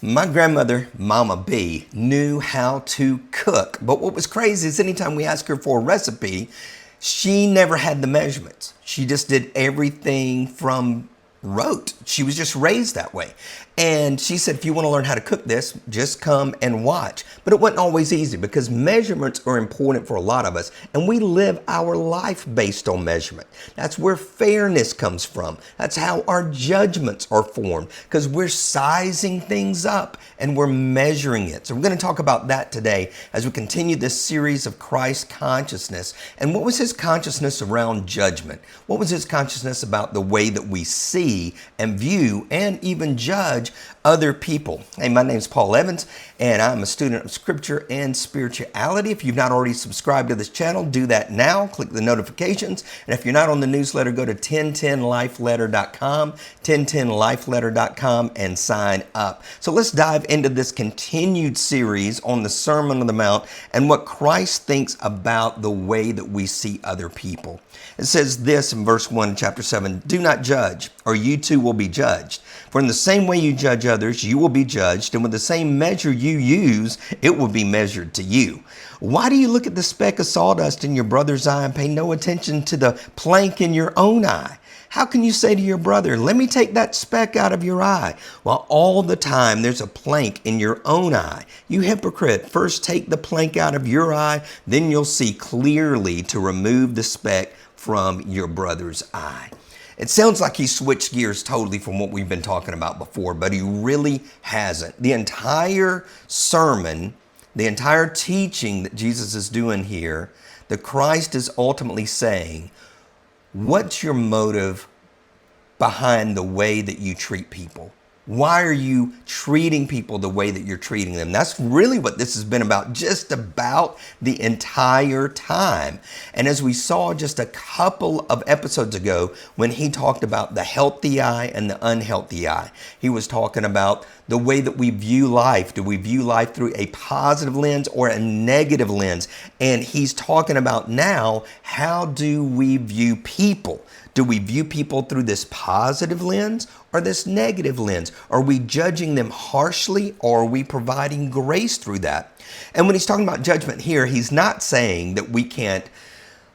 My grandmother, Mama B, knew how to cook. But what was crazy is anytime we asked her for a recipe, she never had the measurements. She just did everything from rote. She was just raised that way. And she said, if you want to learn how to cook this, just come and watch. But it wasn't always easy because measurements are important for a lot of us. And we live our life based on measurement. That's where fairness comes from. That's how our judgments are formed because we're sizing things up and we're measuring it. So we're going to talk about that today as we continue this series of Christ consciousness. And what was his consciousness around judgment? What was his consciousness about the way that we see and view and even judge other people? Hey, my name is Paul Evans, and I'm a student of Scripture and spirituality. If you've not already subscribed to this channel, do that now. Click the notifications. And if you're not on the newsletter, go to 1010lifeletter.com, 1010lifeletter.com, and sign up. So let's dive into this continued series on the Sermon on the Mount and what Christ thinks about the way that we see other people. It says this in verse 1, chapter 7, "Do not judge, or you too will be judged. For in the same way you judge others, you will be judged, and with the same measure you use, it will be measured to you. Why do you look at the speck of sawdust in your brother's eye and pay no attention to the plank in your own eye? How can you say to your brother, 'Let me take that speck out of your eye,' while all the time there's a plank in your own eye? You hypocrite, first take the plank out of your eye, then you'll see clearly to remove the speck from your brother's eye." It sounds like he switched gears totally from what we've been talking about before, but he really hasn't. The entire sermon, the entire teaching that Jesus is doing here, that Christ is ultimately saying, what's your motive behind the way that you treat people? Why are you treating people the way that you're treating them? That's really what this has been about, just about the entire time. And as we saw just a couple of episodes ago, when he talked about the healthy eye and the unhealthy eye, he was talking about the way that we view life. Do we view life through a positive lens or a negative lens? And he's talking about now, how do we view people? Do we view people through this positive lens or this negative lens? Are we judging them harshly, or are we providing grace through that? And when he's talking about judgment here, he's not saying that we can't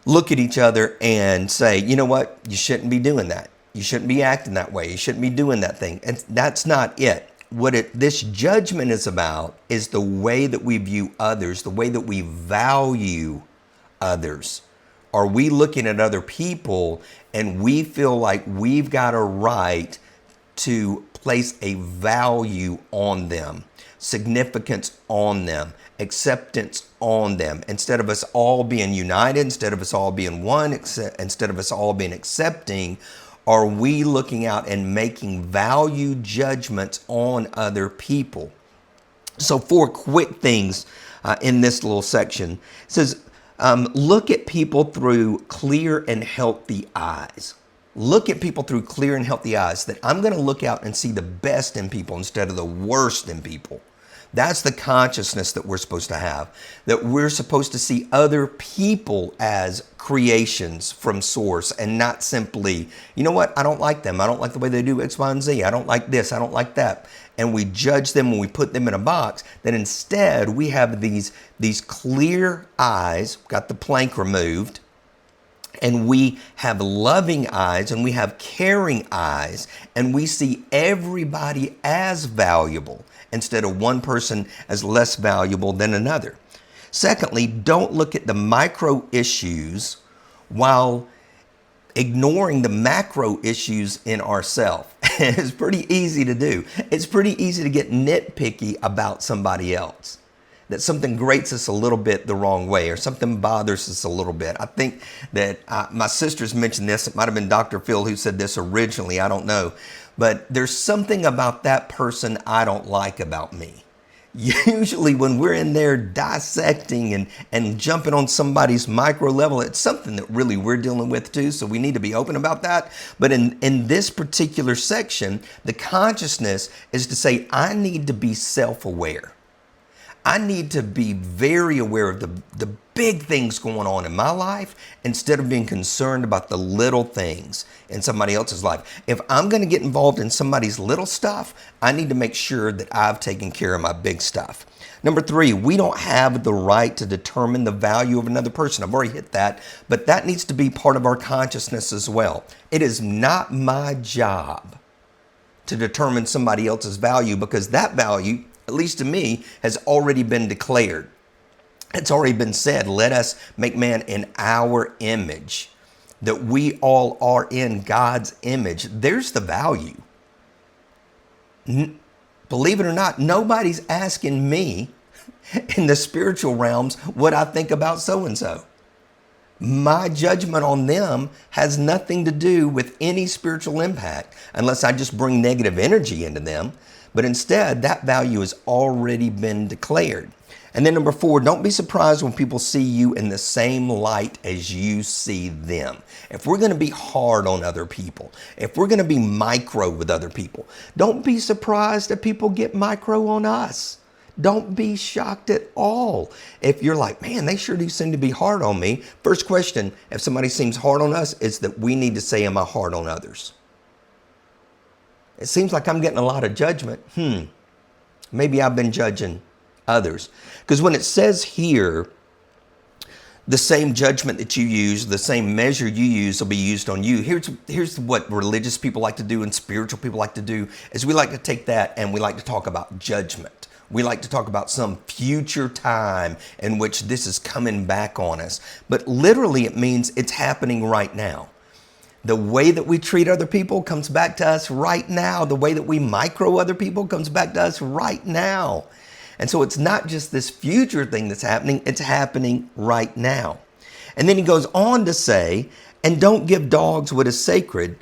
look at each other and say, you know what, you shouldn't be doing that. You shouldn't be acting that way. You shouldn't be doing that thing. And that's not it. This judgment is about is the way that we view others, the way that we value others. Are we looking at other people and we feel like we've got a right to place a value on them, significance on them, acceptance on them, instead of us all being united, instead of us all being one, instead of us all being accepting? Are we looking out and making value judgments on other people? So 4 quick things in this little section. It says, look at people through clear and healthy eyes. Look at people through clear and healthy eyes, that I'm going to look out and see the best in people instead of the worst in people. That's the consciousness that we're supposed to have, that we're supposed to see other people as creations from source and not simply, you know what, I don't like them. I don't like the way they do X, Y, and Z. I don't like this. I don't like that. And we judge them when we put them in a box. That instead we have these clear eyes, got the plank removed, and we have loving eyes and we have caring eyes, and we see everybody as valuable instead of one person as less valuable than another. Secondly, don't look at the micro issues while ignoring the macro issues in ourselves. It's pretty easy to do. It's pretty easy to get nitpicky about somebody else. That something grates us a little bit the wrong way, or something bothers us a little bit. I think that my sisters mentioned this. It might have been Dr. Phil who said this originally. I don't know. But there's something about that person I don't like about me. Usually when we're in there dissecting and jumping on somebody's micro level, it's something that really we're dealing with too. So we need to be open about that. But in this particular section, the consciousness is to say, I need to be self-aware. I need to be very aware of the big things going on in my life instead of being concerned about the little things in somebody else's life. If I'm going to get involved in somebody's little stuff, I need to make sure that I've taken care of my big stuff. Number 3, we don't have the right to determine the value of another person. I've already hit that, but that needs to be part of our consciousness as well. It is not my job to determine somebody else's value, because that value, at least to me, has already been declared. It's already been said, let us make man in our image, that we all are in God's image. There's the value. Believe it or not, nobody's asking me in the spiritual realms what I think about so-and-so. My judgment on them has nothing to do with any spiritual impact unless I just bring negative energy into them. But instead, that value has already been declared. And then number 4, don't be surprised when people see you in the same light as you see them. If we're going to be hard on other people, if we're going to be micro with other people, don't be surprised if people get micro on us. Don't be shocked at all. If you're like, man, they sure do seem to be hard on me. First question, if somebody seems hard on us, is that we need to say, am I hard on others? It seems like I'm getting a lot of judgment. Maybe I've been judging others. Because when it says here, the same judgment that you use, the same measure you use will be used on you. Here's what religious people like to do and spiritual people like to do, is we like to take that and we like to talk about judgment. We like to talk about some future time in which this is coming back on us. But literally it means it's happening right now. The way that we treat other people comes back to us right now. The way that we micro other people comes back to us right now. And so it's not just this future thing that's happening, it's happening right now. And then he goes on to say, and don't give dogs what is sacred.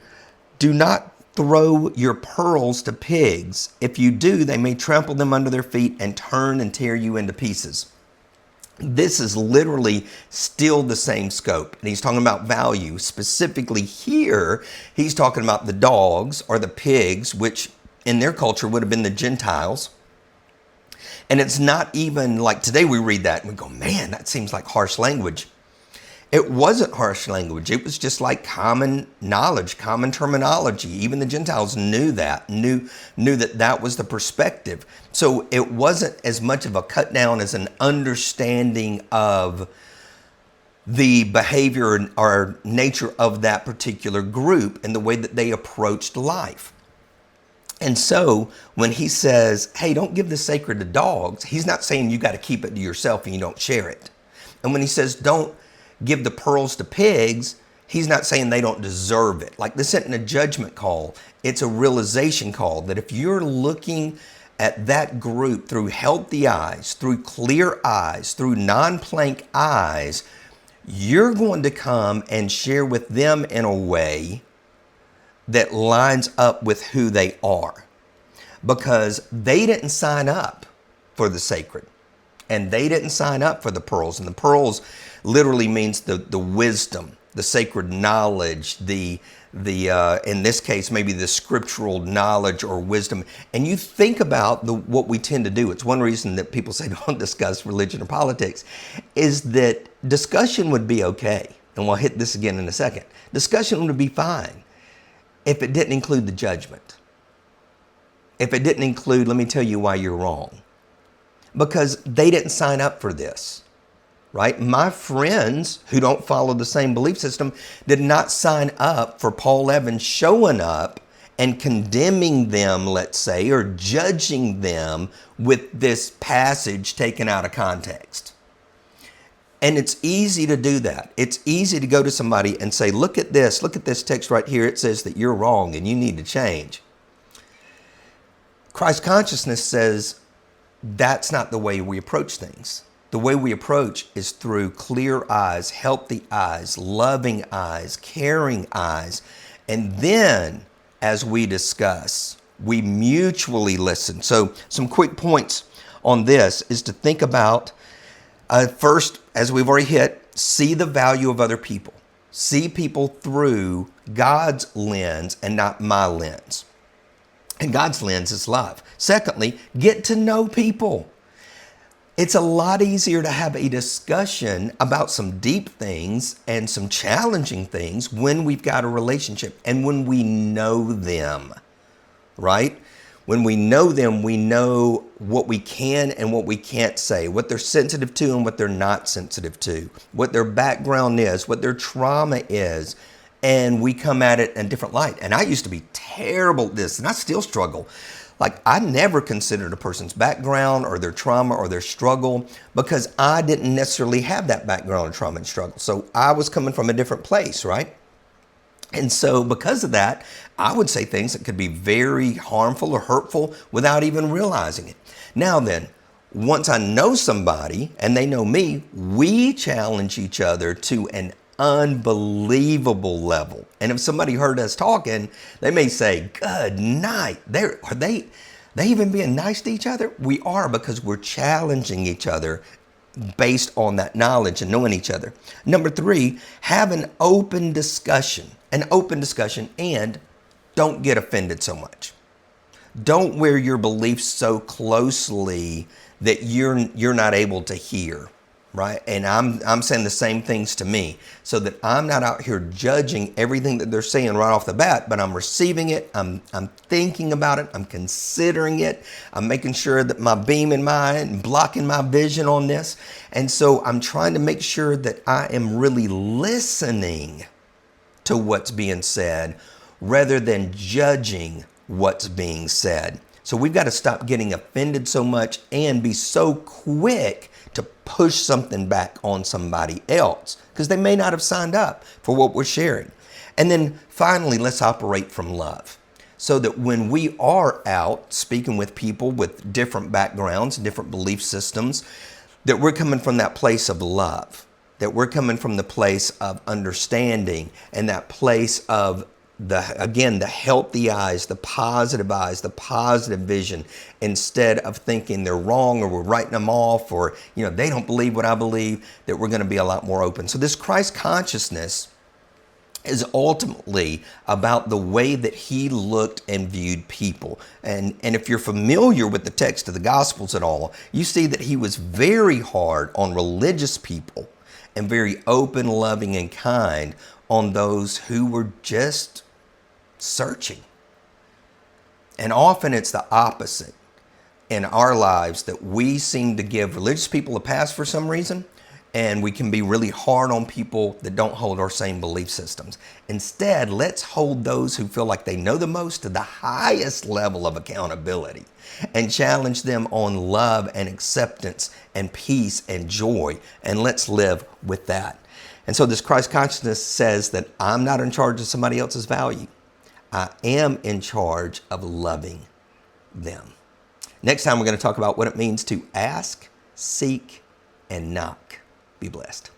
Do not throw your pearls to pigs. If you do, they may trample them under their feet and turn and tear you into pieces. This is literally still the same scope. And he's talking about value. Specifically here, he's talking about the dogs or the pigs, which in their culture would have been the Gentiles. And it's not even like today we read that and we go, man, that seems like harsh language. It wasn't harsh language. It was just like common knowledge, common terminology. Even the Gentiles knew that, knew that that was the perspective. So it wasn't as much of a cut down as an understanding of the behavior or nature of that particular group and the way that they approached life. And so when he says, hey, don't give the sacred to dogs, he's not saying you got to keep it to yourself and you don't share it. And when he says don't give the pearls to pigs, he's not saying they don't deserve it. Like this isn't a judgment call. It's a realization call that if you're looking at that group through healthy eyes, through clear eyes, through non-plank eyes, you're going to come and share with them in a way that lines up with who they are, because they didn't sign up for the sacred and they didn't sign up for the pearls. And the pearls literally means the wisdom, the sacred knowledge, the in this case, maybe the scriptural knowledge or wisdom. And you think about what we tend to do. It's one reason that people say don't discuss religion or politics, is that discussion would be okay. And we'll hit this again in a second. Discussion would be fine if it didn't include the judgment. If it didn't include, let me tell you why you're wrong. Because they didn't sign up for this, right? My friends who don't follow the same belief system did not sign up for Paul Evans showing up and condemning them, let's say, or judging them with this passage taken out of context. And it's easy to do that. It's easy to go to somebody and say, look at this text right here. It says that you're wrong and you need to change. Christ consciousness says that's not the way we approach things. The way we approach is through clear eyes, healthy eyes, loving eyes, caring eyes. And then as we discuss, we mutually listen. So some quick points on this is to think about, first, as we've already hit, see the value of other people. See people through God's lens and not my lens. And God's lens is love. Secondly, get to know people. It's a lot easier to have a discussion about some deep things and some challenging things when we've got a relationship and when we know them, right? When we know them, we know what we can and what we can't say, what they're sensitive to and what they're not sensitive to, what their background is, what their trauma is, and we come at it in a different light. And I used to be terrible at this, and I still struggle. Like, I never considered a person's background or their trauma or their struggle because I didn't necessarily have that background of trauma and struggle. So I was coming from a different place, right? And so because of that, I would say things that could be very harmful or hurtful without even realizing it. Now then, once I know somebody and they know me, we challenge each other to an unbelievable level. And if somebody heard us talking, they may say, good night. Are they even being nice to each other? We are, because we're challenging each other based on that knowledge and knowing each other. Number 3, have an open discussion, and don't get offended so much. Don't wear your beliefs so closely that you're not able to hear. Right? And I'm saying the same things to me, so that I'm not out here judging everything that they're saying right off the bat, but I'm receiving it. I'm thinking about it. I'm considering it. I'm making sure that my beam in mind, blocking my vision on this. And so I'm trying to make sure that I am really listening to what's being said rather than judging what's being said. So we've got to stop getting offended so much and be so quick to push something back on somebody else because they may not have signed up for what we're sharing. And then finally, let's operate from love, so that when we are out speaking with people with different backgrounds, different belief systems, that we're coming from that place of love, that we're coming from the place of understanding and that place of the healthy eyes, the positive vision, instead of thinking they're wrong or we're writing them off or, they don't believe what I believe, that we're going to be a lot more open. So this Christ consciousness is ultimately about the way that he looked and viewed people. And if you're familiar with the text of the Gospels at all, you see that he was very hard on religious people and very open, loving, and kind on those who were just searching. And often it's the opposite in our lives, that we seem to give religious people a pass for some reason, and we can be really hard on people that don't hold our same belief systems. Instead, let's hold those who feel like they know the most to the highest level of accountability and challenge them on love and acceptance and peace and joy, and let's live with that. And so this Christ consciousness says that I'm not in charge of somebody else's value. I am in charge of loving them. Next time, we're going to talk about what it means to ask, seek, and knock. Be blessed.